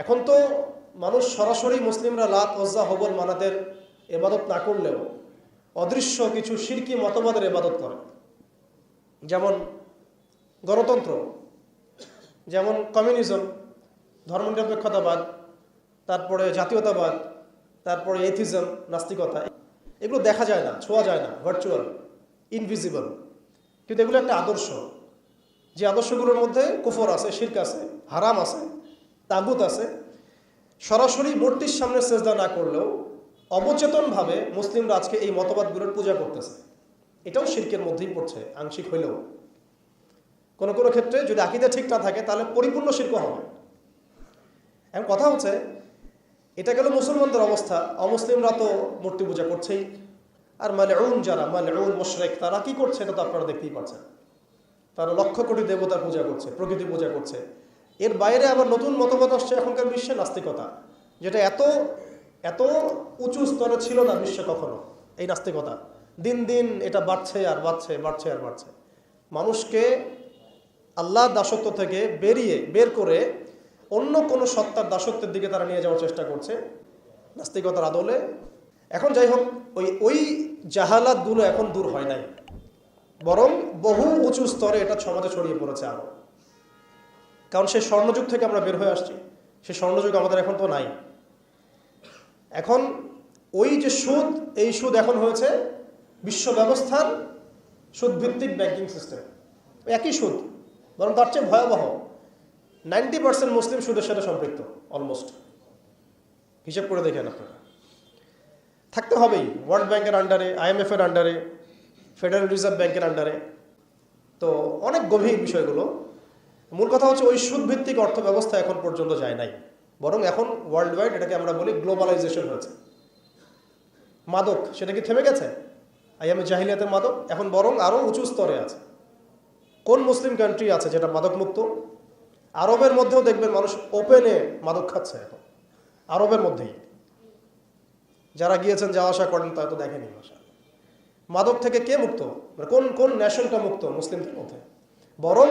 এখন তো মানুষ সরাসরি মুসলিমরা লাত ওজ্জা হবল মানাতের ইবাদত না করলেও অদৃশ্য কিছু শিরকি মতবাদের ইবাদত করে, যেমন গণতন্ত্র, যেমন কমিউনিজম, ধর্মনিরপেক্ষতাবাদ, তারপরে জাতীয়তাবাদ, তারপরে এথিজম, নাস্তিকতা। এগুলো দেখা যায় না, ছোঁয়া যায় না, ভার্চুয়াল, ইনভিজিবল, কিন্তু এগুলো একটা আদর্শ। যে আদর্শগুলোর মধ্যে কুফর আছে, শিরক আছে, হারাম আছে, তাগুত আছে। সরাসরি মূর্তির সামনে সেজদা না করলেও অবচেতনভাবে মুসলিমরা আজকে এই মতবাদগুলোর পূজা করতেছে। এটাও শিরকের মধ্যেই পড়ছে, আংশিক হইলেও। কোনো কোনো ক্ষেত্রে যদি আকীদা ঠিক না থাকে তাহলে পরিপূর্ণ শিরক হবে। এখন কথা হচ্ছে, এটা গেল মুসলমানদের অবস্থা। অমুসলিমরা তো মূর্তি পূজা করছেই, আর মালউন যারা, মালউন মুশরিক, তারা কি করছে এটা তো আপনারা দেখতেই পাচ্ছেন। তারা লক্ষ কোটি দেবতার পূজা করছে, প্রকৃতি পূজা করছে। এর বাইরে আবার নতুন মতবাদ আসছে এখনকার বিশ্বে, নাস্তিকতা, যেটা এত এত উঁচু স্তরে ছিল না বিশ্বে কখনো। এই নাস্তিকতা দিন দিন এটা বাড়ছে আর বাড়ছে, বাড়ছে আর বাড়ছে। মানুষকে আল্লাহর দাসত্ব থেকে বের করে অন্য কোনো সত্তার দাসত্বের দিকে তারা নিয়ে যাওয়ার চেষ্টা করছে নাস্তিকতার আদলে। এখন যাই হোক, ওই জাহালাতগুলো এখন দূর হয় নাই, বরং বহু উঁচু স্তরে এটা সমাজে ছড়িয়ে পড়েছে আরো। কারণ সেই স্বর্ণযুগ থেকে আমরা বের হয়ে আসছি, সেই স্বর্ণযুগ আমাদের এখন তো নাই। এখন ওই যে সুদ, এই সুদ এখন হয়েছে বিশ্ব ব্যবস্থার সুদভিত্তিক ব্যাংকিং সিস্টেম। একই সুদ, বরং তার চেয়ে ভয়াবহ। 90% মুসলিম সুদের সাথে সম্পৃক্ত, অলমোস্ট। হিসেব করে দেখেন আপনারা। থাকতে হবেই ওয়ার্ল্ড ব্যাংকের আন্ডারে, IMF এর আন্ডারে, ফেডারেল রিজার্ভ ব্যাংকের আন্ডারে। তো অনেক গভীর বিষয়গুলো। মূল কথা হচ্ছে ওই সুদভিত্তিক অর্থ ব্যবস্থা এখন পর্যন্ত যায় নাই, বরং এখন ওয়ার্ল্ড ওয়াইড এটাকে আমরা বলি গ্লোবালাইজেশন হয়েছে। মাদক, সেটা কি থেমে গেছে? আইয়ামে জাহিলিয়াতের মাদক এখন বরং আরো উঁচু স্তরে আছে। কোন মুসলিম কান্ট্রি আছে যেটা মাদক মুক্ত? আরবের মধ্যেও দেখবেন মানুষ ওপেনে মাদক খাচ্ছে এখন, আরবের মধ্যেই। যারা গিয়েছেন, যাওয়া আসা করেন, তা তো দেখেনি। মাদক থেকে কে মুক্ত? কোন কোন ন্যাশনটা মুক্ত মুসলিমদের মধ্যে? বরং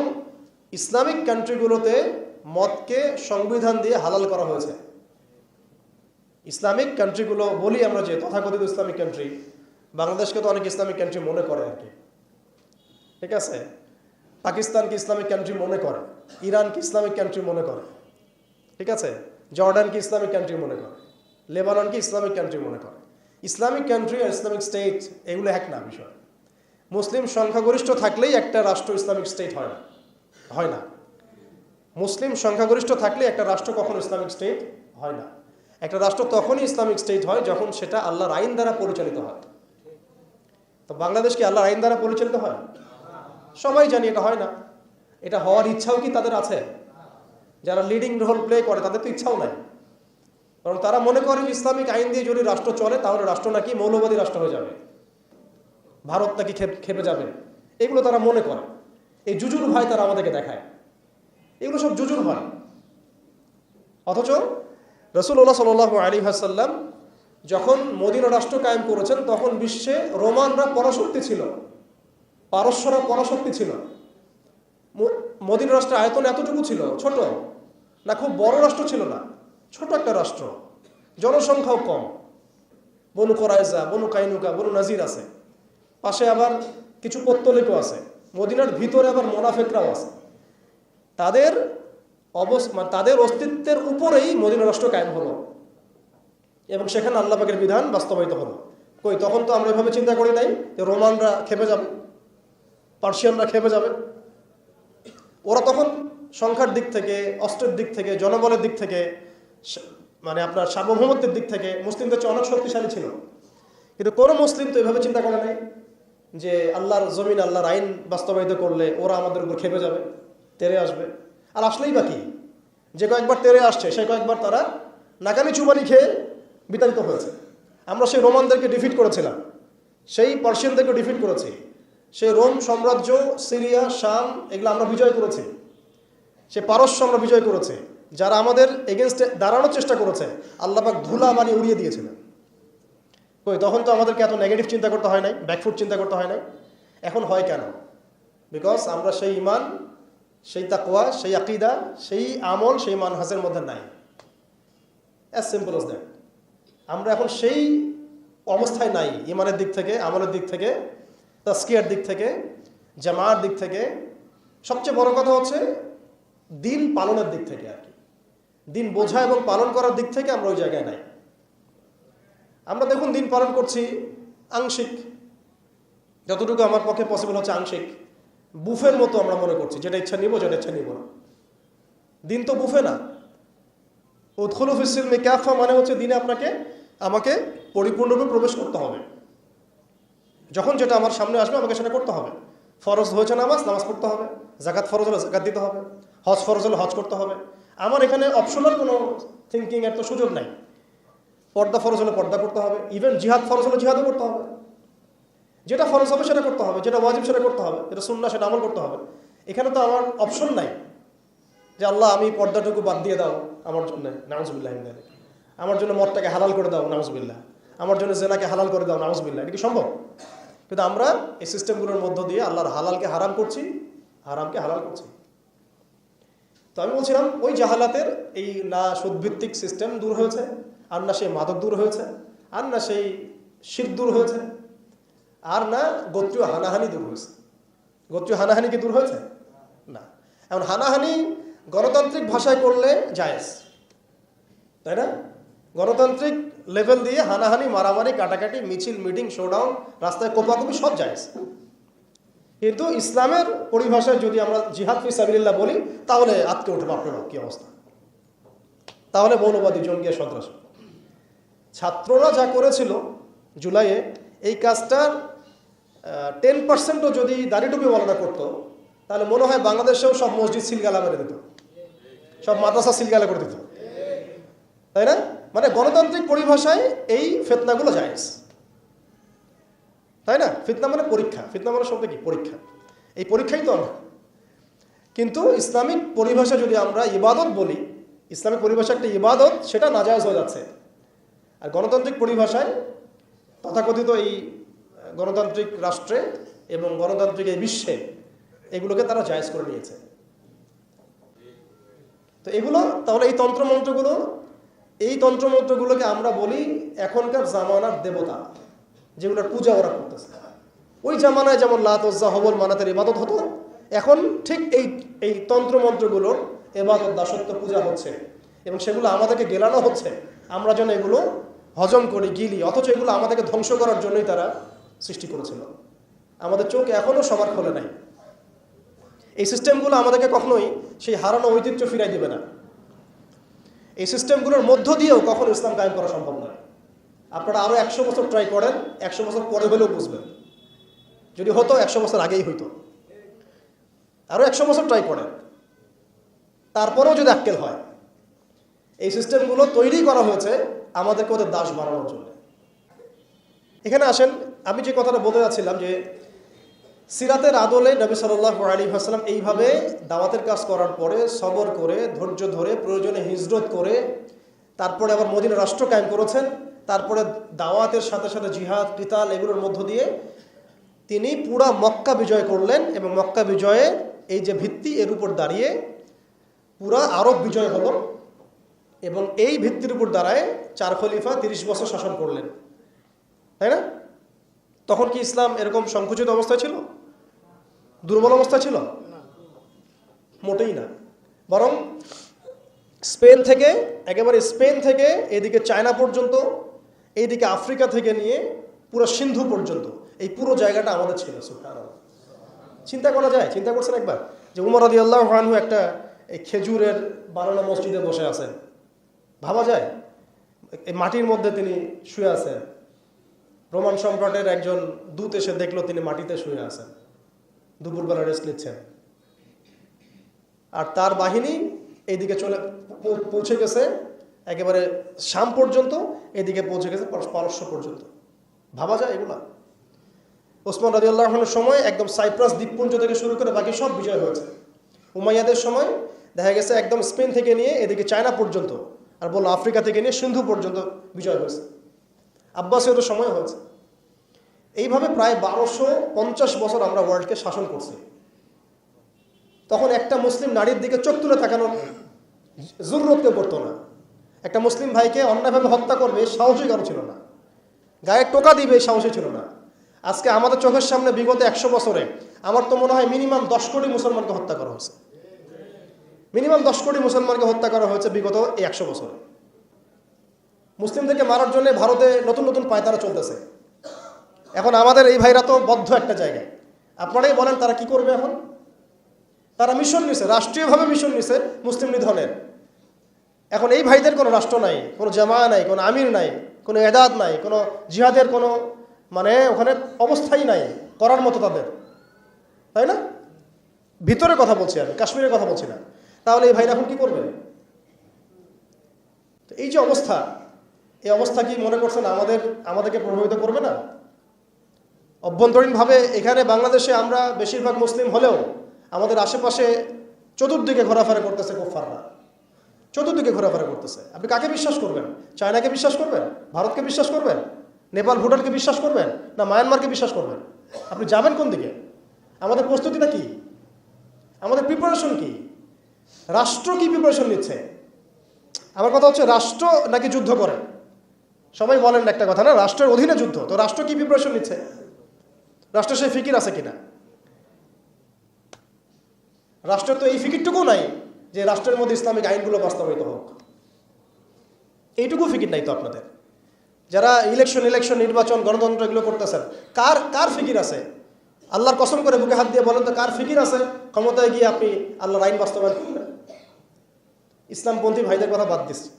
ইসলামিক কান্ট্রিগুলোতে মদকে সংবিধান দিয়ে হালাল করা হয়েছে। ইসলামিক কান্ট্রিগুলো বলি আমরা, যে তথাকথিত ইসলামিক কান্ট্রি, বাংলাদেশকে তো অনেক ইসলামিক কান্ট্রি মনে করে আর কি, ঠিক আছে? পাকিস্তানকে ইসলামিক কান্ট্রি মনে করে, ইরানকে ইসলামিক কান্ট্রি মনে করে, ঠিক আছে? জর্ডানকে ইসলামিক কান্ট্রি মনে করে, লেবাননকে ইসলামিক কান্ট্রি মনে করে। ইসলামিক কান্ট্রি আর ইসলামিক স্টেট এগুলো এক না বিষয়। মুসলিম সংখ্যাগরিষ্ঠ থাকলেই একটা রাষ্ট্র ইসলামিক স্টেট হয় না, হয় না। মুসলিম সংখ্যাগরিষ্ঠ থাকলে একটা রাষ্ট্র কখনো ইসলামিক স্টেট হয় না। একটা রাষ্ট্র তখনই ইসলামিক স্টেট হয় যখন সেটা আল্লাহর আইন দ্বারা পরিচালিত হয়। তো বাংলাদেশ কি আল্লাহর আইন দ্বারা পরিচালিত হয়? সবাই জানি এটা হয় না। এটা হওয়ার ইচ্ছাও কি তাদের আছে? যারা লিডিং রোল প্লে করে তাদের তো ইচ্ছাও নাই, কারণ তারা মনে করে যে ইসলামিক আইন দিয়ে যদি রাষ্ট্র চলে তাহলে রাষ্ট্র নাকি মৌলবাদী রাষ্ট্র হয়ে যাবে, ভারত নাকি খেপে যাবে। এগুলো তারা মনে করে। এই জুজুর ভয় তারা আমাদেরকে দেখায়। এগুলো সব জুজুর ভয়। অথচ রাসূলুল্লাহ সাল্লাল্লাহু আলাইহি ওয়াসাল্লাম যখন মদিনা রাষ্ট্র কায়েম করেছেন তখন বিশ্বে রোমানরা পরাশক্তি ছিল, পারস্যরা পরাশক্তি ছিল। মদিনা রাষ্ট্রের আয়তন এতটুকু ছিল, ছোট না, খুব বড় রাষ্ট্র ছিল না, ছোট একটা রাষ্ট্র, জনসংখ্যাও কম। বনু কোরাইজা, বনু কাইনুকা, বনু নাজির আছে, পাশে আবার কিছু পত্তলিকও আছে, মদিনার ভিতরে আবার মোনাফেকরাও আছে। তাদের অস্তিত্বের উপরেই মদিনা রাষ্ট্র কায়েম হলো এবং সেখানে আল্লাহ পাকের বিধান বাস্তবায়িত হলো। কই, তখন তো আমরা এভাবে চিন্তা করি নাই যে রোমানরা খেপে যাবে, পার্সিয়ানরা খেপে যাবে। ওরা তখন সংখ্যার দিক থেকে, অস্ত্রের দিক থেকে, জনবলের দিক থেকে, মানে আপনার সার্বভৌমত্বের দিক থেকে মুসলিমদের চেয়ে অনেক শক্তিশালী ছিল। কিন্তু কোনো মুসলিম তো এভাবে চিন্তা করে নাই যে আল্লাহর জমিন, আল্লাহর আইন বাস্তবায়িত করলে ওরা আমাদের উপর খেপে যাবে, তেরে আসবে। আর আসলেই বাকি যে কয়েকবার তেরে আসছে সে কয়েকবার তারা নাকানি চুবানি খেয়ে বিতাড়িত হয়েছে। আমরা সেই রোমানদেরকে ডিফিট করেছিলাম, সেই পার্সিয়ানদেরকে ডিফিট করেছি, সেই রোম সাম্রাজ্য, সিরিয়া, শাম, এগুলো আমরা বিজয় করেছি। সে পারস্য আমরা বিজয় করেছি। যারা আমাদের এগেনস্টে দাঁড়ানোর চেষ্টা করেছে আল্লাহ পাক ধুলা বানিয়ে উড়িয়ে দিয়েছিলেন। কই, তখন তো আমাদেরকে এত নেগেটিভ চিন্তা করতে হয় নাই, ব্যাকফুট চিন্তা করতে হয় নাই। এখন হয় কেন? বিকজ আমরা সেই ঈমান, সেই তাকওয়া, সেই আকীদা, সেই আমল, সেই মানহাজের মধ্যে নাই। As simple as that. আমরা এখন সেই অবস্থায় নাই, ইমানের দিক থেকে, আমলের দিক থেকে, তাসকিয়ার দিক থেকে, জামার দিক থেকে, সবচেয়ে বড় কথা হচ্ছে দিন পালনের দিক থেকে আর কি, দিন বোঝা এবং পালন করার দিক থেকে আমরা ওই জায়গায় নাই। আমরা দেখুন দিন পালন করছি আংশিক, যতটুকু আমার পক্ষে পসিবল হচ্ছে আংশিক, বুফের মতো আমরা মনে করছি, যেটা ইচ্ছা নিব যেটা ইচ্ছা নিব না। দিন তো বুফে না। উদখুলু ফিস সিলমি কাফা মানে হচ্ছে দিনে আমাকে পরিপূর্ণরূপে প্রবেশ করতে হবে। যখন যেটা আমার সামনে আসবে আমাকে সেটা করতে হবে। ফরজ হয়েছে নামাজ পড়তে হবে, জাকাত ফরজ হলে জাকাত দিতে হবে, হজ ফরজ হলে হজ করতে হবে। আমার এখানে অপশনাল কোনো থিঙ্কিং এর তো সুযোগ নাই। পর্দা ফরজ হলে পর্দা করতে হবে, ইভেন জিহাদ ফরজ হলে জিহাদও করতে হবে। যেটা ফরজ হবে সেটা করতে হবে, যেটা ওয়াজিব সেটা করতে হবে, যেটা সুন্নাহ সেটা আমল করতে হবে। এখানে তো আমার অপশন নাই যে আল্লাহ আমি পর্দাটুকু বাদ দিয়ে দাও আমার জন্য, নাউজুবিল্লাহ, আমার জন্য মদটাকে হালাল করে দাও, নাউজুবিল্লাহ, আমার জন্য জেনাকে হালাল করে দাও, নাউজুবিল্লাহ। এটা কি সম্ভব? কিন্তু আমরা এই সিস্টেমগুলোর মধ্য দিয়ে আল্লাহর হালালকে হারাম করছি, হারামকে হালাল করছি। তো আমি বলছিলাম ওই জাহালাতের এই না সুদভিত্তিক সিস্টেম দূর হয়েছে, আর না সেই মাদক দূর হয়েছে, আর না সেই শিরক দূর হয়েছে, আর না গোত্রীয় হানাহানি দূর হয়েছে। গোত্রীয় হানাহানি কি দূর হয়েছে? না। এখন হানাহানি গণতান্ত্রিক ভাষায় করলে জায়েজ, তাই না? গণতান্ত্রিক লেভেল দিয়ে হানাহানি, মারামারি, কাটাকাটি, মিছিল, মিটিং, শোডাউন, রাস্তায় কোপাকুপি সব জায়েজ। কিন্তু ইসলামের পরিভাষায় যদি আমরা জিহাদ ফি সাবিলিল্লাহ বলি তাহলে আটকে উঠে বাপরে বাপ কি অবস্থা, তাহলে মৌলবাদী জঙ্গি সন্ত্রাস। ছাত্ররা যা করেছিল জুলাইয়ে, এই কাজটার 10%ও যদি দাড়িটুপি ওয়ালারা করতো তাহলে মনে হয় বাংলাদেশেও সব মসজিদ সিলগালা মেরে দিত, সব মাদ্রাসা সিলগালা করে দিত, তাই না? মানে গণতান্ত্রিক পরিভাষায় এই ফিতনাগুলো জায়েজ, তাই না? ফিতনা মানে পরীক্ষা, ফিতনা মানে শব্দ কি? পরীক্ষা। এই পরীক্ষাই তো আমরা। কিন্তু ইসলামিক পরিভাষা যদি আমরা ইবাদত বলি, ইসলামিক পরিভাষা একটা ইবাদত, সেটা নাজায়েজ হয়ে যাচ্ছে। আর গণতান্ত্রিক পরিভাষায় তথাকথিত এই গণতান্ত্রিক রাষ্ট্রে এবং গণতান্ত্রিক এই বিশ্বে এগুলোকে তারা জায়েজ করে নিয়েছে। তো এগুলো তাহলে এই তন্ত্রমন্ত্রগুলোকে আমরা বলি এখনকার জামানার দেবতা, যেগুলোর পূজা ওরা করতেছে। ওই জামানায় যেমন লাত, উজ্জা, হবল, মানাতের ইবাদত হতো, এখন ঠিক এই তন্ত্রমন্ত্রগুলোর ইবাদত, দাসত্ব, পূজা হচ্ছে এবং সেগুলো আমাদেরকে গেলানো হচ্ছে। আমরা যেন এগুলো হজম করি, গিলি, অথচ এগুলো আমাদেরকে ধ্বংস করার জন্যই তারা সৃষ্টি করেছিল। আমাদের চোখ এখনো সবার খোলে নাই। এই সিস্টেমগুলো আমাদেরকে কখনোই সেই হারানো ঐতিহ্য ফিরাই দেবে না। এই সিস্টেমগুলোর মধ্য দিয়েও কখনো ইসলাম কায়েম করা সম্ভব নয়। আপনারা আরো 100 বছর ট্রাই করেন, 100 বছর পরে হলেও বুঝবেন। যদি হতো 100 বছর আগেই হইতো। আরো 100 বছর ট্রাই করেন, তারপরেও যদি আক্কেল হয়। এই সিস্টেমগুলো তৈরি করা হয়েছে আমাদেরকে ওদের দাস বানানোর জন্য। এখানে আসেন, আমি যে কথাটা বলতে যাচ্ছিলাম যে সিরাতের আদলে নবী সাল্লাল্লাহু আলাইহি ওয়াসাল্লাম এইভাবে দাওয়াতের কাজ করার পরে সবর করে, ধৈর্য ধরে, প্রয়োজনে হিজরত করে, তারপরে আবার মদিনা রাষ্ট্র কায়েম করেছেন। তারপরে দাওয়াতের সাথে সাথে জিহাদ, কিতাল, এগুলোর মধ্য দিয়ে তিনি পুরা মক্কা বিজয় করলেন এবং মক্কা বিজয়ে এই যে ভিত্তি, এর উপর দাঁড়িয়ে পুরা আরব বিজয় হলো এবং এই ভিত্তির উপর দাঁড়ায় 4 খলিফা 30 বছর শাসন করলেন, তাই না? তখন কি ইসলাম এরকম সংকুচিত অবস্থায় ছিল, দুর্বল অবস্থায় ছিল? মোটেই না। বরং একেবারে স্পেন থেকে এদিকে চায়না পর্যন্ত, এইদিকে আফ্রিকা থেকে নিয়ে পুরো সিন্ধু পর্যন্ত এই পুরো জায়গাটা আমাদের ছিল। সুবহানাল্লাহ। চিন্তা করা যায়? চিন্তা করছেন একবার যে উমর রাদিয়াল্লাহু আনহু একটা এই খেজুরের বানানো মসজিদে বসে আছেন? ভাবা যায়? এই মাটির মধ্যে তিনি শুয়ে আছেন। রোমান সম্রাটের একজন দূত এসে দেখলো তিনি মাটিতে শুয়ে আছেন, দুপুরবেলা রেস্ট নিচ্ছেন। আর তার বাহিনী এইদিকে পৌঁছে গেছে একেবারে শাম পর্যন্ত, এদিকে পৌঁছে গেছে পারস্য পর্যন্ত। ভাবা যায় এগুলা? ওসমান রাদিয়াল্লাহু আনহুর সময় একদম সাইপ্রাস দ্বীপপুঞ্জ থেকে শুরু করে বাকি সব বিজয় হয়েছে। উমাইয়াদের সময় দেখা গেছে একদম স্পেন থেকে নিয়ে এদিকে চায়না পর্যন্ত, আর বললো আফ্রিকা থেকে নিয়ে সিন্ধু পর্যন্ত বিজয় হয়েছে। আব্বাসীয়দের সময় হয়েছে। এইভাবে প্রায় 1250 বছর আমরা ওয়ার্ল্ডকে শাসন করছি। তখন একটা মুসলিম নারীর দিকে চোখ তুলে তাকানোর জরুরত কেউ করতো না। একটা মুসলিম ভাইকে অন্যায়ভাবে হত্যা করবে সাহসী কারো ছিল না, গায়ে টোকা দিবে সাহসী ছিল না। আজকে আমাদের চোখের সামনে বিগত 100 বছরে আমার তো মনে হয় মিনিমাম 10 কোটি মুসলমানকে হত্যা করা হয়েছে। মিনিমাম 10 কোটি মুসলমানকে হত্যা করা হয়েছে বিগত এই 100 বছরে। মুসলিমদেরকে মারার জন্য ভারতে নতুন নতুন পায়তারা চলতেছে। এখন আমাদের এই ভাইরা তো বদ্ধ একটা জায়গায়। আপনারাই বলেন তারা কি করবে এখন? তারা মিশন নিছে, রাষ্ট্রীয়ভাবে মিশন নিছে মুসলিম নিধনের। এখন এই ভাইদের কোনো রাষ্ট্র নাই, কোনো জামায়া নাই, কোনো আমির নাই, কোনো এদাদ নাই, কোনো জিহাদের কোনো মানে ওখানে অবস্থাই নাই করার মতো তাদের, তাই না? ভিতরে কথা বলছি আমি, কাশ্মীরের কথা বলছি না। তাহলে এই ভাইরা এখন কি করবে? এই যে অবস্থা, এই অবস্থা কি মনে করছেন আমাদেরকে প্রভাবিত করবে না? অভ্যন্তরীণভাবে এখানে বাংলাদেশে আমরা বেশিরভাগ মুসলিম হলেও আমাদের আশেপাশে চতুর্দিকে ঘোরাফেরা করতেছে কুফফাররা, চতুর্দিকে ঘোরাফেরা করতেছে। আপনি কাকে বিশ্বাস করবেন? চায়নাকে বিশ্বাস করবেন? ভারতকে বিশ্বাস করবেন? নেপাল ভুটানকে বিশ্বাস করবেন? না মায়ানমারকে বিশ্বাস করবেন? আপনি যাবেন কোন দিকে? আমাদের প্রস্তুতিটা কি? আমাদের প্রিপারেশন কি? রাষ্ট্র কি প্রিপারেশন নিচ্ছে? আমার কথা হচ্ছে রাষ্ট্র নাকি যুদ্ধ করে? সবাই বলেন একটা কথা না, রাষ্ট্রের অধীনে যুদ্ধ। তো রাষ্ট্র কি প্রিপারেশন নিচ্ছে? রাষ্ট্রের সেই ফিকির আছে কিনা? রাষ্ট্রের তো এই ফিকিরটুকু নাই যে রাষ্ট্রের মধ্যে ইসলামিক আইনগুলো বাস্তবায়িত হোক। এইটুকু ফিকির নাই তো আপনাদের। যারা ইলেকশন নির্বাচন গণতন্ত্র এগুলো করতেছেন, কার ফিকির আছে? আল্লাহর কসম করে বুকে হাত দিয়ে বলেন তো কার ফিকির আছে ক্ষমতায় গিয়ে আপনি আল্লাহর আইন বাস্তবায়ন করবেন? ইসলামপন্থী ভাইদের কথা বাদ দিচ্ছি,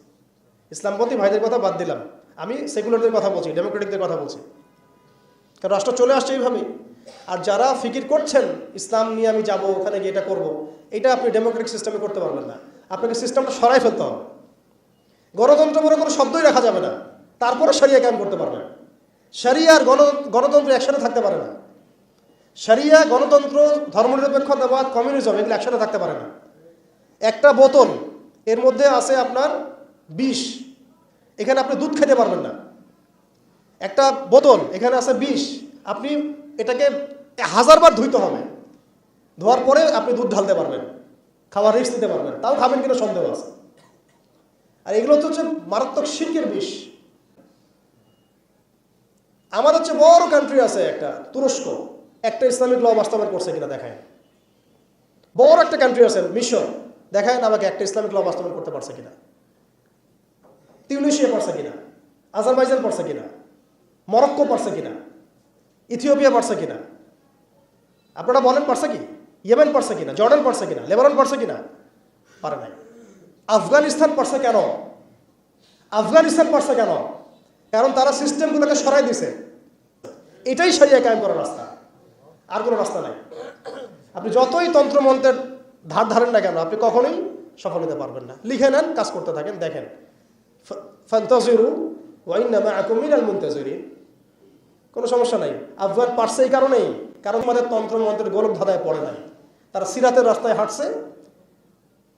ইসলামপন্থী ভাইদের কথা বাদ দিলাম, আমি সেকুলারদের কথা বলছি, ডেমোক্রেটিকদের কথা বলছি। কারণ রাষ্ট্র চলে আসছে এইভাবেই। আর যারা ফিকির করছেন ইসলাম নিয়ে আমি যাব, ওখানে গিয়ে এটা করবো, এটা আপনি ডেমোক্রেটিক সিস্টেমে করতে পারবেন না। আপনাকে সিস্টেমটা সরাই ফেলতে হবে। গণতন্ত্র বলে কোনো শব্দই রাখা যাবে না, তারপরে শরিয়া কায়েম করতে পারবেন। শরিয়া আর গণতন্ত্র একসাথে থাকতে পারে না। শরিয়া, গণতন্ত্র, ধর্মনিরপেক্ষতাবাদ, কমিউনিজম এগুলো একসাথে থাকতে পারে না। একটা বোতল, এর মধ্যে আছে আপনার বিষ, এখানে আপনি দুধ খেতে পারবেন না। একটা বোতল, এখানে আছে বিষ, আপনি এটাকে 1000 বার ধুইতে হবে, ধোয়ার পরে আপনি দুধ ঢালতে পারবেন, খাওয়ার রিস্ক নিতে পারবেন, তাও খাবেন কিনা সন্দেহ আছে। আর এগুলো হচ্ছে মারাত্মক শিরকের বিষ। আমাদের হচ্ছে বড় কান্ট্রি আছে একটা তুরস্ক, একটা ইসলামিক ল বাস্তবায়ন করছে কিনা দেখায়। বড় একটা কান্ট্রি আছে মিশর, দেখায় না আমাকে একটা ইসলামিক ল বাস্তবায়ন করতে পারছে কিনা। তিউনিসিয়া পারছে কিনা, আজারবাইজান পারছে কিনা, মরক্কো পারছে কিনা, ইথিওপিয়া পারছে কিনা? আপনারা বলেন পারছে কি? ইয়েমেন পারছে কিনা, জর্ডান পারছে কিনা, লেবানন পারছে কিনা? পারে নাই। আফগানিস্তান পারছে কেন? আফগানিস্তান পারছে কেন? কারণ তারা সিস্টেমগুলোকে সরাই দিছে। এটাই শরিয়া কায়েম করার রাস্তা, আর কোনো রাস্তা নাই। আপনি যতই তন্ত্রমন্ত্রের ধার ধারেন না কেন, আপনি কখনোই সফল হতে পারবেন না। লিখে নেন, কাজ করতে থাকেন, দেখেন। ফান্তাজিরু ওয়া ইন্না মাআকুম মিনাল মুনতাজিরিন। কোনো সমস্যা নাই। আফগান পারছে এই কারণেই, কারণ আমাদের তন্ত্রমন্ত্রের গোলক ধাঁধায় পড়ে নাই। তারা সিরাতের রাস্তায় হাঁটছে।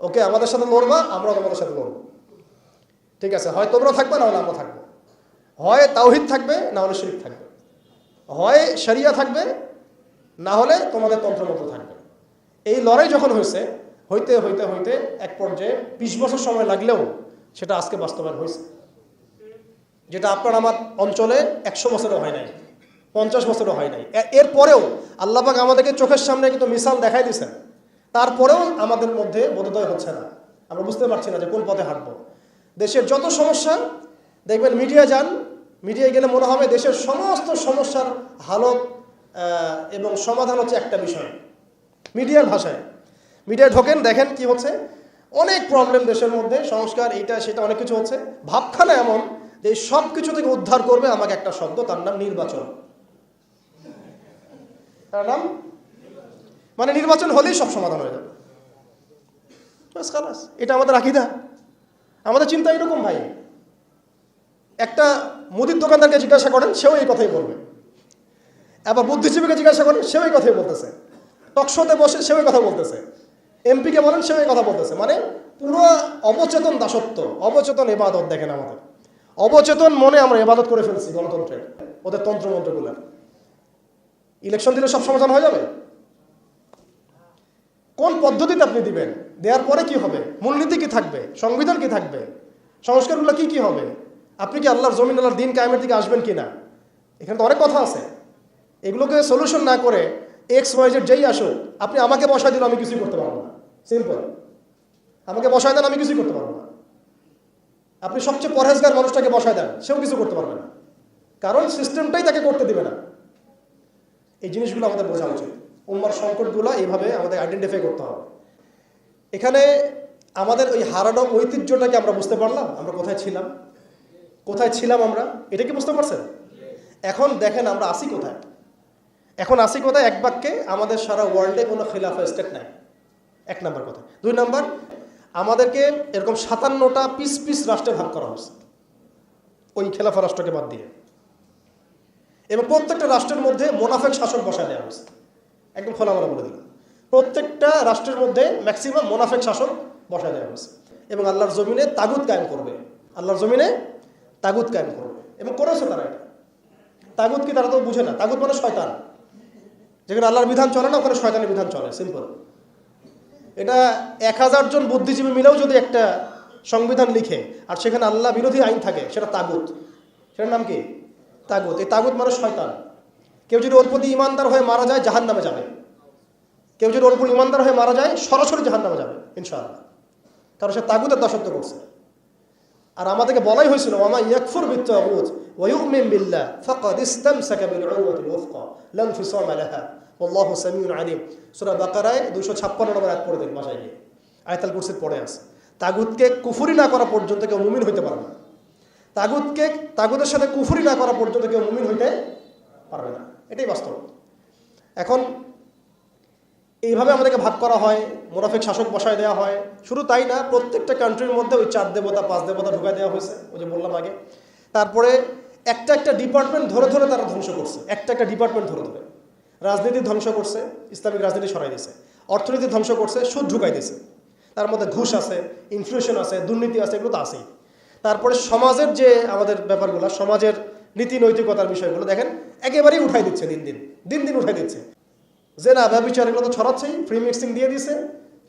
ওকে, আমাদের সাথে লড়বা, আমরা তোমাদের সাথে লড়বো। ঠিক আছে, হয় তোমরা থাকবে, না হলে আমরা থাকবো। হয় তাওহীদ থাকবে, না হলে শিরক থাকবে। হয় শরিয়া থাকবে, না হলে তোমাদের তন্ত্রমন্ত্র থাকবে। এই লড়াই যখন হইতে এক পর্যায়ে 20 বছর সময় লাগলেও সেটা আজকে বাস্তবায়ন হয়েছে। যেটা আপনার আমার অঞ্চলে 100 বছরও হয় নাই, 50 বছরও হয় নাই। এরপরেও আল্লাহ পাক আমাদেরকে চোখের সামনে কিন্তু মিসাল দেখাই দিয়েছেন, তারপরেও আমাদের মধ্যে বোধোদয় হচ্ছে না। আমরা বুঝতে পারছি না যে কোন পথে হাঁটবো। দেশের যত সমস্যা দেখবেন, মিডিয়া যান, মিডিয়ায় গেলে মনে হবে দেশের সমস্ত সমস্যার হালত এবং সমাধান হচ্ছে একটা বিষয়, মিডিয়ার ভাষায়। মিডিয়ায় ঢোকেন, দেখেন কি হচ্ছে, অনেক প্রবলেম দেশের মধ্যে, সংস্কার এইটা সেটা অনেক কিছু হচ্ছে। ভাবখানা এমন যে সব কিছু থেকে উদ্ধার করবে আমাকে একটা শব্দ, তার নাম নির্বাচন। তার নাম মানে নির্বাচন হলেই সব সমাধান হয়ে যাবে। এটা আমাদের আকীদা, আমাদের চিন্তা এরকম ভাই। একটা মুদির দোকানদারকে জিজ্ঞাসা করেন, সেও এই কথাই বলবে। আবার বুদ্ধিজীবীকে জিজ্ঞাসা করেন, সেও এই কথাই বলতেছে। টকশোতে বসে সেও এই কথা বলতেছে। এমপিকে বলেন, সেও এই কথা বলতেছে। মানে পুরো অবচেতন দাসত্ব, অবচেতন ইবাদত। দেখেন আমাদের অবচেতন মনে আমরা ইবাদত করে ফেলছি গণতন্ত্রের, ওদের তন্ত্রমন্ত্রগুলার। ইলেকশন দিলে সব সমাধান হয়ে যাবে? কোন পদ্ধতিতে আপনি দিবেন? দেওয়ার পরে কি হবে? মূলনীতি কি থাকবে? সংবিধান কি থাকবে? সংস্কারগুলো কি কি হবে? আপনি কি আল্লাহর জমিন, আল্লাহর দিন কায়েমের দিকে আসবেন কি না? এখানে তো অনেক কথা আছে। এগুলোকে সলিউশন না করে XYZ যেই আসুক, আপনি আমাকে বসায় দিলে আমি কিছুই করতে পারবো না। সিম্পল। আমাকে বসায় দেন, আমি কিছুই করতে পারবো না। আপনি সবচেয়ে পরহেজগার মানুষটাকে বসায় দেন, সেও কিছু করতে পারবে না, কারণ সিস্টেমটাই তাকে করতে দিবে না। এই জিনিসগুলো আমাদের বোঝা উচিত। উম্মার সংকটগুলো এইভাবে আমাদের আইডেন্টিফাই করতে হবে। এখানে আমাদের ওই হারানো ঐতিহ্যটাকে আমরা বুঝতে পারলাম, আমরা কোথায় ছিলাম আমরা, এটা কি বুঝতে পারছেন? এখন দেখেন আমরা আসি কোথায়। এক বাক্যে, আমাদের সারা ওয়ার্ল্ডে কোনো খিলাফা স্টেট নাই, 1 নাম্বার কথা। 2 নাম্বার, আমাদেরকে এরকম 57টা পিস রাষ্ট্রে ভাগ করা হয়েছে ওই খেলাফা রাষ্ট্রকে বাদ দিয়ে, এবং প্রত্যেকটা রাষ্ট্রের মধ্যে মোনাফেক শাসক বসায় দেওয়া হয়েছে। একদম খোলামেলা বলে দিলাম, প্রত্যেকটা রাষ্ট্রের মধ্যে ম্যাক্সিমাম মোনাফেক শাসক বসায় দেওয়া হয়েছে, এবং আল্লাহর জমিনে তাগুত কায়েম করবে, এবং করেছে তারা। এটা তাগুত কি তারা তো বুঝে না। তাগুত মানে শয়তান। যেখানে আল্লাহর বিধান চলে না, ওখানে শয়তানের বিধান চলে, সিম্পল। এটা 1000 জন বুদ্ধিজীবী মিলেও যদি একটা সংবিধান লিখে আর সেখানে আল্লাহ বিরোধী আইন থাকে, সেটা তাগুত। সেটার নাম কি? তাগুত। এই তাগুত মানে শয়তান। কেউ যদি ওর প্রতি ইমানদার হয়ে মারা যায়, জাহান্নামে যাবে। কেউ যদি ওর প্রতি ইমানদার হয়ে মারা যায়, সরাসরি জাহান্নামে যাবে ইনশাআল্লাহ, কারণ সে তাগুতের দাসত্ব করছে। আর আমাদেরকে বলাই হয়েছিল, ওয়ামা ইয়াকফুর বিত্তাগুত ওয়া ইউমিন বিল্লাহ ফাকাদ ইসতামসাকা বিল উরওয়াতিল ওয়াসকা লা ইনফিসামা লাহা ওয়াল্লাহু সামিউন আলিম। সূরা বাকারায় 256 নম্বর আয়াত পড়ে দিন বাসায় গিয়ে, আয়াতুল কুরসির পড়ে আছে। তাগুতকে কুফরি না করা পর্যন্ত কেউ মুমিন হইতে পারবে না। তাগুতের সাথে কুফরি না করা পর্যন্ত কেউ মুমিন হইতে পারবে না, এটাই বাস্তব। এখন এইভাবে আমাদেরকে ভাগ করা হয়, মুনাফিক শাসক বসায় দেওয়া হয়। শুধু তাই না, প্রত্যেকটা কান্ট্রির মধ্যে ওই 4 দেবতা 5 দেবতা ঢুকায় দেওয়া হয়েছে, ওই যে বললাম আগে। তারপরে একটা ডিপার্টমেন্ট ধরে তারা ধ্বংস করছে, একটা ডিপার্টমেন্ট ধরে। রাজনীতি ধ্বংস করছে, ইসলামিক রাজনীতি সরাই দিয়েছে। অর্থনীতি ধ্বংস করছে, সুদ ঢুকাই দিয়েছে। তার মধ্যে ঘুষ আছে, ইনফ্লেশন আছে, দুর্নীতি আছে, এগুলো তো আছেই। তারপরে সমাজের যে আমাদের ব্যাপারগুলো, সমাজের নীতি নৈতিকতার বিষয়গুলো দেখেন একেবারেই উঠাই দিচ্ছে, দিন দিন উঠাই দিচ্ছে। জেনা, ব্যভিচার, এগুলো তো ছড়াচ্ছেই, ফ্রি মিক্সিং দিয়ে দিছে,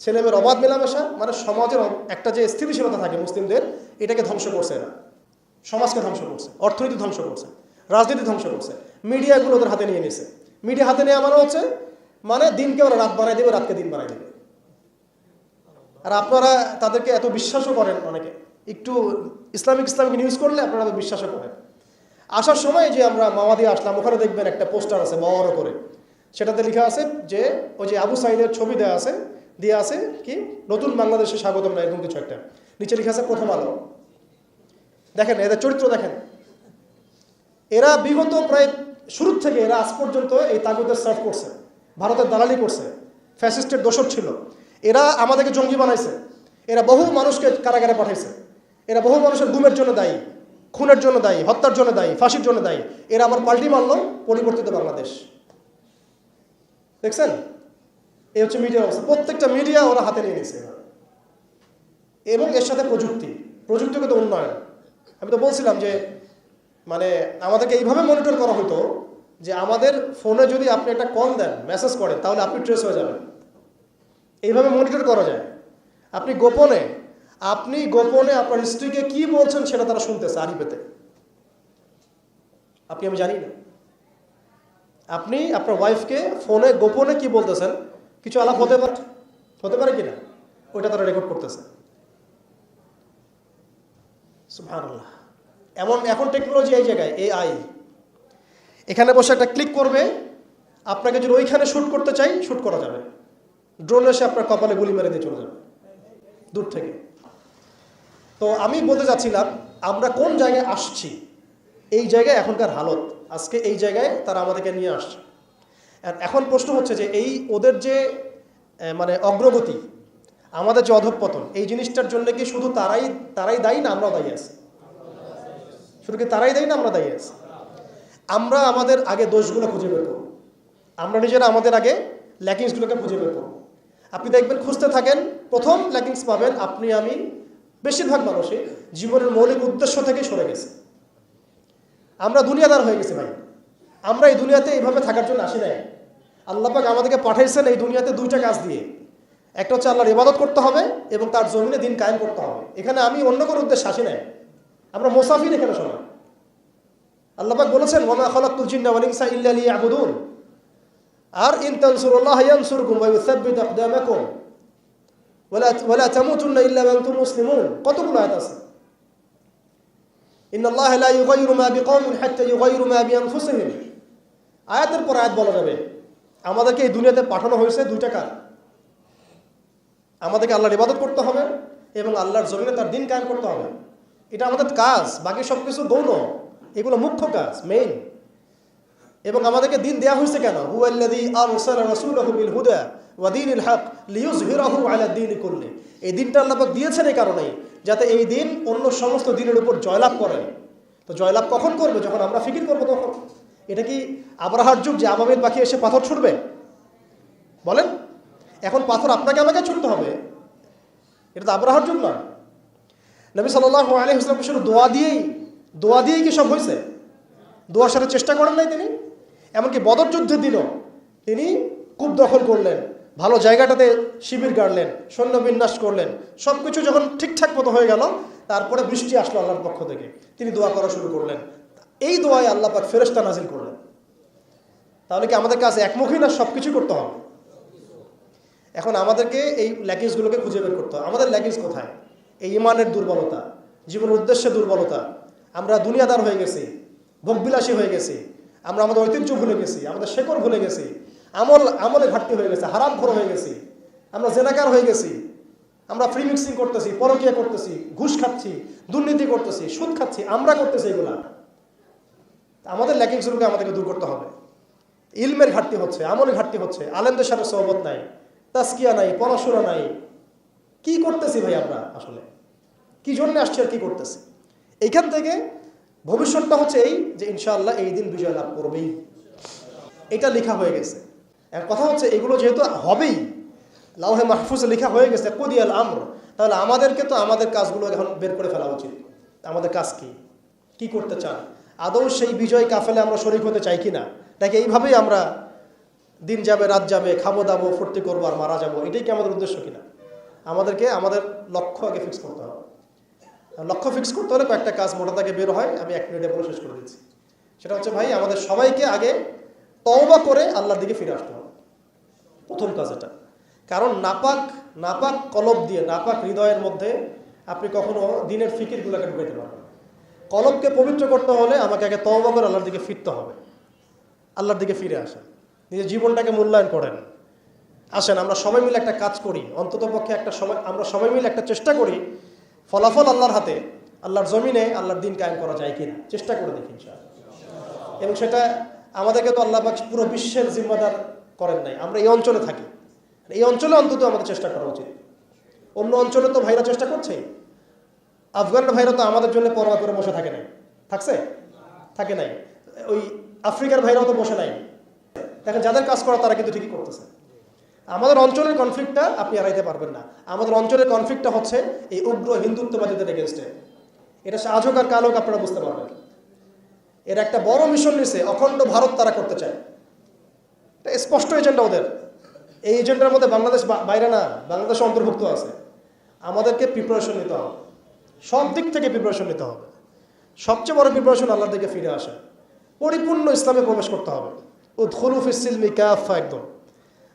ছেলেমেয়ের অবাধ মেলামেশা। মানে সমাজের একটা যে স্থিতিশীলতা থাকে মুসলিমদের, এটাকে ধ্বংস করছে এরা। সমাজকে ধ্বংস করছে, অর্থনীতি ধ্বংস করছে, রাজনীতি ধ্বংস করছে। মিডিয়াগুলো ওদের হাতে নিয়ে নিছে। মিডিয়া হাতে নেওয়া মানে হচ্ছে, মানে দিনকে ওরা রাত বানাই দেবে, রাতকে দিন বানাই দেবে। আর আপনারা তাদেরকে এত বিশ্বাসও করেন, অনেকে একটু ইসলামিক নিউজ করলে আপনারা বিশ্বাসও করেন। আসার সময় যে আমরা মাওয়া দিয়ে আসলাম, ওখানে দেখবেন একটা পোস্টার আছে বড় করে, সেটাতে লেখা আছে যে ওই যে আবু সাইদের ছবি দিয়ে আছে কি, নতুন বাংলাদেশে স্বাগতম, না এরকম কিছু একটা। নিচে লেখা আছে প্রথম আলো। দেখেন এদের চরিত্র দেখেন। এরা বিগত প্রায় শুরুর থেকে এরা আজ পর্যন্ত এই তাগুতের সার্ভ করছে, ভারতের দালালি করছে, ফ্যাসিস্টের দোসর ছিল। এরা আমাদেরকে জঙ্গি বানাইছে, এরা বহু মানুষকে কারাগারে পাঠাইছে, এরা বহু মানুষের গুমের জন্য দায়ী, খুনের জন্য দায়ী, হত্যার জন্য দায়ী, ফাঁসির জন্য দায়ী। এরা আবার পাল্টি মারল পরিবর্তিত বাংলাদেশ। দেখছেন, এই হচ্ছে মিডিয়ার অবস্থা। প্রত্যেকটা মিডিয়া ওরা হাতে নিয়ে নিয়েছে, এবং এর সাথে প্রযুক্তিগত উন্নয়ন। আমি তো বলছিলাম যে মানে আমাদেরকে এইভাবে মনিটর করা হতো যে আমাদের ফোনে যদি আপনি একটা কল দেন, মেসেজ করেন, তাহলে আপনি ট্রেস হয়ে যাবেন। এইভাবে মনিটর করা যায়। আপনি গোপনে আপনার স্ত্রীকে কি বলছেন সেটা তারা শুনতেছে আড়িপেতে। আমি জানি না। আপনি আপনার ওয়াইফকে ফোনে গোপনে কি বলতেছেন, কিছু আলাপ হতে পারে কিনা, ওইটা তারা রেকর্ড করতেছে। সুবহানাল্লাহ। এখন টেকনোলজি এই জায়গায়, AI এখানে বসে একটা ক্লিক করবে, আপনাকে যদি ওইখানে শ্যুট করতে চাই শ্যুট করা যাবে। ড্রোন এসে আপনার কপালে গুলি মেরে দিয়ে চলে যাবে দূর থেকে। তো আমি বলতে চাচ্ছিলাম আমরা কোন জায়গায় আসছি, এই জায়গায় এখনকার হালত, আজকে এই জায়গায় তারা আমাদেরকে নিয়ে আসছে। এখন প্রশ্ন হচ্ছে যে এই ওদের যে মানে অগ্রগতি, আমাদের যে অধঃপতন, এই জিনিসটার জন্য কি শুধু তারাই দায়ী, না আমরাও দায়ী আছি? শুধু কি তারাই দায়ী, না আমরা দায়ী আছি? আমরা আমাদের আগে দোষগুলো খুঁজে বের করব, আমরা নিজেরা আমাদের আগে ল্যাকিংসগুলোকে খুঁজে বের করব। আপনি দেখবেন, খুঁজতে থাকেন, প্রথম ল্যাকিংস পাবেন আপনি, আমি, বেশিরভাগ মানুষই জীবনের মৌলিক উদ্দেশ্য থেকে সরে গেছে। আমরা দুনিয়াদার হয়ে গেছি ভাই। আমরা এই দুনিয়াতে এইভাবে থাকার জন্য আসি নাই। আল্লাহ পাক আমাদেরকে পাঠাইছেন এই দুনিয়াতে 2টা কাজ দিয়ে। একটা হচ্ছে আল্লাহর ইবাদত করতে হবে এবং তার জমিনে দিন কায়েম করতে হবে। এখানে আমি অন্য কোনো উদ্দেশ্যে আসি নাই, আমরা মুসাফির এখানে সবাই। আল্লাহ পাক বলেছেন ওয়া মা খালাকতুল জিন্না ওয়াল ইনসা ইল্লা লিয়াবুদুন, আর ইন তানসুরুল্লাহ ইয়ানসুরকুম ওয়া ইউসাব্বিত আকদামাকুম ওয়ালা তামুতুন্না ইল্লা ওয়া আনতুম মুসলিমুন। কতগুলো আয়াত আছে। ইন্নাল্লাহা লা ইউগাইয়িরু মা বিকওমিন হাত্তা ইউগাইয়িরু মা বিআনফুসিহিম। আয়াতের পর আয়াত বলা যাবে আমাদেরকে এই দুনিয়াতে পাঠানো হয়েছে দুইটা কাজ। আমাদেরকে আল্লাহর ইবাদত করতে হবে এবং আল্লাহর জমিনে তার দিন কায়েম করতে হবে। এটা আমাদের কাজ, বাকি সব কিছু গৌণ, এগুলো মুখ্য কাজ, মেইন। এবং আমাদেরকে দিন দেয়া হয়েছে কেন? হুয়াল্লাযী আরসালা রাসূলাহু বিল হুদা ওয়া দীনিল হক লিইয়ুযহিরাহু আলা দীনি কুল্লি। এই দিনটা আল্লাহ পাক দিয়েছেন এই কারণেই যাতে এই দিন অন্য সমস্ত দিনের উপর জয়লাভ করে। তো জয়লাভ কখন করবে? যখন আমরা ফিকির করবো তখন। এটা কি আবরাহার যুগ যে আবাবিল পাখি এসে পাথর ছুড়বে? বলেন, এখন পাথর আপনাকে আমাকে ছুটতে হবে? এটা তো আবরাহার যুগ না। নবী সাল্লাল্লাহু আলাইহি ওয়াসাল্লাম শুধু দোয়া দিয়েই কি সব হয়েছে? দোয়ার সাথে চেষ্টা করেন নাই তিনি? এমনকি বদর যুদ্ধের দিনও তিনি কূপ দখল করলেন, ভালো জায়গাটাতে শিবির গাড়লেন, সৈন্য বিন্যাস করলেন। সব কিছু যখন ঠিকঠাক মতো হয়ে গেল, তারপরে বৃষ্টি আসলো আল্লাহর পক্ষ থেকে, তিনি দোয়া করা শুরু করলেন। এই দোয়ায় আল্লাহ পাক ফেরেশতা নাজিল করলেন। তাহলে কি আমাদের কাছে একমুখী না সব কিছু করতে হবে? এখন আমাদেরকে এই ল্যাকিংসগুলোকে খুঁজে বের করতে হবে। আমাদের ল্যাকিংস কোথায়? এই ইমানের দুর্বলতা, জীবনের উদ্দেশ্যে দুর্বলতা। আমরা দুনিয়াদার হয়ে গেছি, ভোগবিলাসী হয়ে গেছি, আমরা আমাদের ঐতিহ্য ভুলে গেছি, আমাদের শেকড় ভুলে গেছি, আমলে ঘাটতি হয়ে গেছে, হারামখোর হয়ে গেছি, আমরা জেনাকার হয়ে গেছি, আমরা ফ্রি মিক্সিং করতেছি, পরকীয়া করতেছি, ঘুষ খাচ্ছি, দুর্নীতি করতেছি, সুদ খাচ্ছি, আমরা করতেছি এগুলা। আমাদের ল্যাকিংসগুলোকে আমাদেরকে দূর করতে হবে। ইলমের ঘাটতি হচ্ছে, আমলের ঘাটতি হচ্ছে, আলেমদের সাথে সহবত নাই, তাজকিয়া নাই, পড়াশোনা নাই। কি করতেছি ভাই আমরা? আসলে কি জন্য আসছি আর কি করতেছি? এইখান থেকে ভবিষ্যৎটা হচ্ছে এই যে ইনশাআল্লাহ এই দিন বিজয় লাভ করবেই, এটা লেখা হয়ে গেছে। এখন কথা হচ্ছে এগুলো যেহেতু হবেই, লাউহে মাহফুজে লেখা হয়ে গেছে কুদিয়াল আমর, তাহলে আমাদেরকে তো আমাদের কাজগুলো এখন বের করে ফেলা উচিত। আমাদের কাজ কি করতে চান? আদৌ সেই বিজয় কাফেলে আমরা শরীক হতে চাই কি না? নাকি এইভাবেই আমরা দিন যাবে রাত যাবে, খাবো দাবো, ফুর্তি করবো আর মারা যাবো, এটাই কি আমাদের উদ্দেশ্য কিনা? আমাদেরকে আমাদের লক্ষ্য আগে ফিক্স করতে হবে। লক্ষ্য ফিক্স করতে হলে কয়েকটা কাজ মোটা থেকে বের হয়, আমি 1 মিনিটে বলে শেষ করে দিচ্ছি। সেটা হচ্ছে ভাই, আমাদের সবাইকে আগে তওবা করে আল্লাহর দিকে ফিরে আসতে হবে, প্রথম কাজ এটা। কারণ নাপাক কলব দিয়ে, নাপাক হৃদয়ের মধ্যে আপনি কখনো দিনের ফিকিরগুলোকে ঢুকাইতে পারবেন। কলবকে পবিত্র করতে হলে আমাকে আগে তওবা করে আল্লাহর দিকে ফিরতে হবে। আল্লাহর দিকে ফিরে আসেন, নিজের জীবনটাকে মূল্যায়ন করেন। আসেন আমরা সবাই মিলে একটা কাজ করি, অন্তত পক্ষে আমরা সবাই মিলে একটা চেষ্টা করি, ফলাফল আল্লাহর হাতে, আল্লাহর জমিনে আল্লাহর দিন কায়েম করা যায় কিনা চেষ্টা করে দেখি ইনশাআল্লাহ। এবং সেটা আমাদেরকে তো আল্লাহ পাক পুরো বিশ্বের জিম্মাদার করেন নাই, আমরা এই অঞ্চলে থাকি, এই অঞ্চলে অন্তত আমাদের চেষ্টা করা উচিত। অন্য অঞ্চলে তো ভাইরা চেষ্টা করছেই। আফগানের ভাইরা তো আমাদের জন্য পরোয়া করে বসে থাকে নাই, থাকে নাই। ওই আফ্রিকার ভাইরাও তো বসে নাই। দেখেন যাদের কাজ করা তারা কিন্তু ঠিকই করতেছে। আমাদের অঞ্চলের কনফ্লিক্টটা আপনি এড়াইতে পারবেন না। আমাদের অঞ্চলের কনফ্লিক্টটা হচ্ছে এই উগ্র হিন্দুত্ববাদীদের এগেনস্টে। এটা আজ হোক আর কাল হোক আপনারা বুঝতে পারবেন। এর একটা বড় মিশন নিছে, অখণ্ড ভারত তারা করতে চায়। এটা স্পষ্ট এজেন্ডা ওদের। এই এজেন্ডার মধ্যে বাংলাদেশ বাইরে না, বাংলাদেশ অন্তর্ভুক্ত আছে। আমাদেরকে প্রিপারেশন নিতে হবে, সব দিক থেকে প্রিপারেশন নিতে হবে। সবচেয়ে বড় প্রিপারেশন আল্লাহর দিকে ফিরে আসা, পরিপূর্ণ ইসলামে প্রবেশ করতে হবে। উদখুলু ফিস সিলমি কাফা, একদম।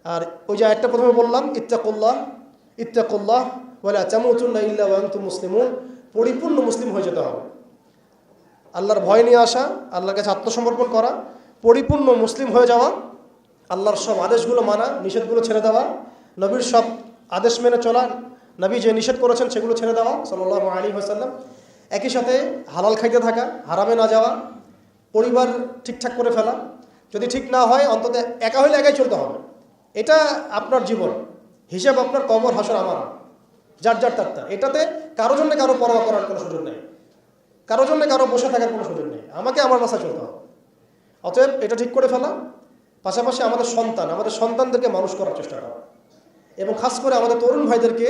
আর ওই যে একটা প্রথমে বললাম, ইত্তাকুল্লাহ ওয়ালা তামুতুন্না ইল্লা ওয়া আনতুম মুসলিমুন, পরিপূর্ণ মুসলিম হয়ে যেতে হবে। আল্লাহর ভয় নিয়ে আসা, আল্লাহর কাছে আত্মসমর্পণ করা, পরিপূর্ণ মুসলিম হয়ে যাওয়া, আল্লাহর সব আদেশগুলো মানা, নিষেধগুলো ছেড়ে দেওয়া, নবীর সব আদেশ মেনে চলা, নবী যে নিষেধ করেছেন সেগুলো ছেড়ে দেওয়া সাল্লাল্লাহু আলাইহি ওয়াসাল্লাম। একই সাথে হালাল খাইতে থাকা, হারামে না যাওয়া, পরিবার ঠিকঠাক করে ফেলা। যদি ঠিক না হয় অন্তত একা হইলে একাই চলতে হবে। এটা আপনার জীবন, হিসাব আপনার, কবর হাসর আমার, যার তার। এটাতে কারো জন্য কারো পরোয়া করার কোনো সুযোগ নেই, কারো জন্য কারো বসে থাকার কোনো সুযোগ নেই। আমাকে আমার রাস্তায় চলতে হবে। অতএব এটা ঠিক করে ফেলা, পাশাপাশি আমাদের সন্তানদেরকে মানুষ করার চেষ্টা করা, এবং খাস করে আমাদের তরুণ ভাইদেরকে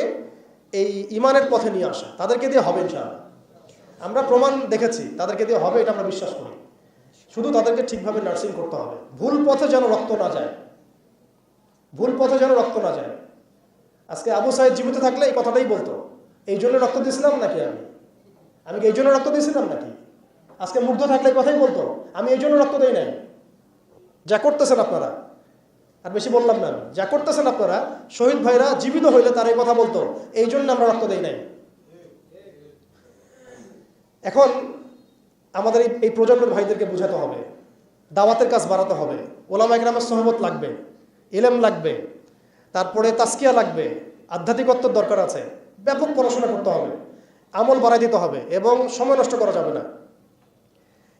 এই ইমানের পথে নিয়ে আসা। তাদেরকে দিয়ে হবে ইনশাআল্লাহ। আমরা প্রমাণ দেখেছি তাদেরকে দিয়ে হবে, এটা আমরা বিশ্বাস করি। শুধু তাদেরকে ঠিকভাবে নার্সিং করতে হবে। ভুল পথে যেন রক্ত না যায়। আজকে আবু সাইদ জীবিত থাকলে এই কথাটাই বলতো, এই জন্য রক্ত দিয়েছিলাম নাকি আমি কি এই জন্য রক্ত দিয়েছিলাম নাকি? আজকে মুগ্ধ থাকলে এই কথাই বলতো, আমি এই জন্য রক্ত দেই নাই। যা করতেছেন আপনারা, আর বেশি বললাম না, যা করতেছেন আপনারা, শহীদ ভাইরা জীবিত হইলে তার এই কথা বলতো, এই জন্য আমরা রক্ত দেই নাই। এখন আমাদের এই প্রজন্মের ভাইদেরকে বোঝাতে হবে, দাওয়াতের কাজ বাড়াতে হবে, ওলামা ইকরামের সোহবত লাগবে, ইলম লাগবে, তারপরে তাসকিয়া লাগবে, আধ্যাত্মিকত্বের দরকার আছে, ব্যাপক পড়াশোনা করতে হবে, আমল বাড়াই দিতে হবে এবং সময় নষ্ট করা যাবে না।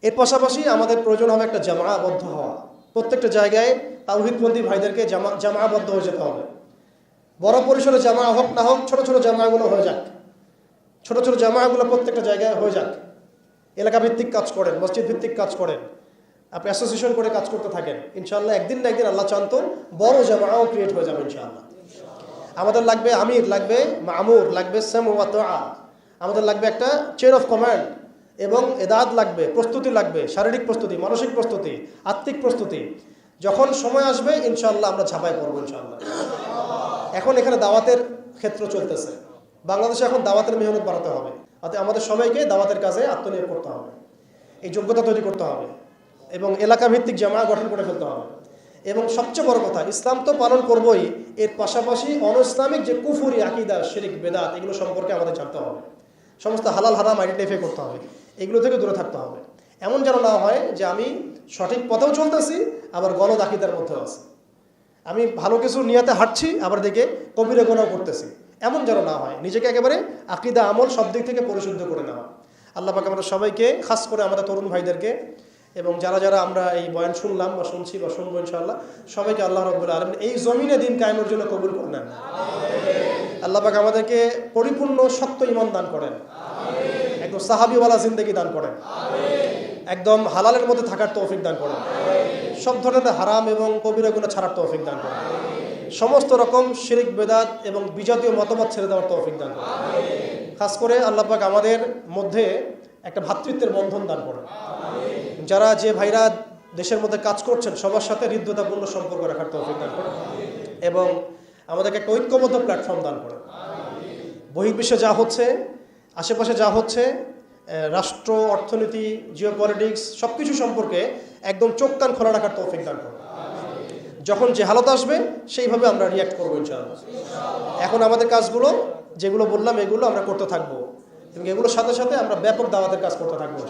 এর পাশাপাশি আমাদের প্রয়োজন হবে একটা জামাআবদ্ধ হওয়া। প্রত্যেকটা জায়গায় তাওহীদপন্থী ভাইদেরকে জামাআবদ্ধ হয়ে যেতে হবে। বড় পরিসরে জামা হোক না হোক, ছোট ছোট জামাগুলো হয়ে যাক, ছোট ছোট জামাগুলো প্রত্যেকটা জায়গায় হয়ে যাক। এলাকা ভিত্তিক কাজ করেন, মসজিদ ভিত্তিক কাজ করেন, আপনি অ্যাসোসিয়েশন করে কাজ করতে থাকেন, ইনশাআল্লাহ একদিন না একদিন আল্লাহ চান তো বড় জামাও ক্রিয়েট হয়ে যাবে ইনশাআল্লাহ। আমাদের লাগবে আমির, লাগবে মামুর, লাগবে সামউ ওয়া তাআ, আমাদের লাগবে একটা চেইন অফ কমান্ড এবং এদাদ লাগবে, প্রস্তুতি লাগবে, শারীরিক প্রস্তুতি, মানসিক প্রস্তুতি, আত্মিক প্রস্তুতি। যখন সময় আসবে ইনশাআল্লাহ আমরা ঝাঁপায় পড়বো ইনশাআল্লাহ। এখন এখানে দাওয়াতের ক্ষেত্র চলতেছে, বাংলাদেশে এখন দাওয়াতের মেহনত বাড়াতে হবে, আমাদের সবাইকে দাওয়াতের কাজে আত্মনিয়োগ করতে হবে, এই যোগ্যতা তৈরি করতে হবে এবং এলাকা ভিত্তিক জামা গঠন করে ফেলতে হবে। এবং সবচেয়ে বড় কথা, ইসলাম তো পালন করবই, এর পাশাপাশি অনইসলামিক যে কুফরি আকীদা, শিরক, বেদাত, এগুলো সম্পর্কে আমাদের জানতে হবে। সমস্ত হালাল হারাম আইডেন্টিফাই করতে হবে, এগুলো থেকে দূরে থাকতে হবে। এমন যেন না হয় যে আমি সঠিক পথেও চলতেছি আবার গলদ আকীদার মধ্যেও আছি, আমি ভালো কিছু নিয়াতে হাঁটছি আবার দেখে কবিরা গুনাহ করতেছি, এমন যেন না হয়। নিজেকে একেবারে আকীদা আমল সব দিক থেকে পরিশুদ্ধ করে নেওয়া। আল্লাহ পাক আমাদের সবাইকে, খাস করে আমাদের তরুণ ভাইদেরকে এবং যারা যারা আমরা এই বয়ান শুনলাম বা শুনছি বা শুনবো ইনশাআল্লাহ, সবাইকে আল্লাহ রাব্বুল আলামিন এই জমিনে দিন কায়েমের জন্য কবুল করে নেন। আল্লাহ পাক আমাদেরকে পরিপূর্ণ সত্য ঈমান দান করেন, একদম সাহাবীওয়ালা জিন্দেগি দান করেন, একদম হালালের মধ্যে থাকার তৌফিক দান করেন, সব ধরনের হারাম এবং কবিরা গুনাহ ছাড়ার তৌফিক দান করেন, সমস্ত রকম শিরক, বেদাত এবং বিজাতীয় মতবাদ ছেড়ে দেওয়ার তৌফিক দান করেন। খাস করে আল্লাহ পাক আমাদের মধ্যে একটা ভ্রাতৃত্বের বন্ধন দান করেন। যারা যে ভাইরা দেশের মধ্যে কাজ করছেন সবার সাথে হৃদ্যতাপূর্ণ সম্পর্ক রাখার তৌফিক দান করেন এবং আমাদেরকে একটা ঐক্যবদ্ধ প্ল্যাটফর্ম দান করেন। বহির্বিশ্বে যা হচ্ছে, আশেপাশে যা হচ্ছে, রাষ্ট্র, অর্থনীতি, জিওপলিটিক্স সব কিছু সম্পর্কে একদম চোখ কান খোলা রাখার তৌফিক দান করেন। যখন যে হালত আসবে সেইভাবে আমরা রিয়াক্ট করবো ইনশাআল্লাহ। এখন আমাদের কাজগুলো যেগুলো বললাম এগুলো আমরা করতে থাকবো এবং এগুলোর সাথে সাথে আমরা ব্যাপক দাওয়াতের কাজ করতে থাকবো।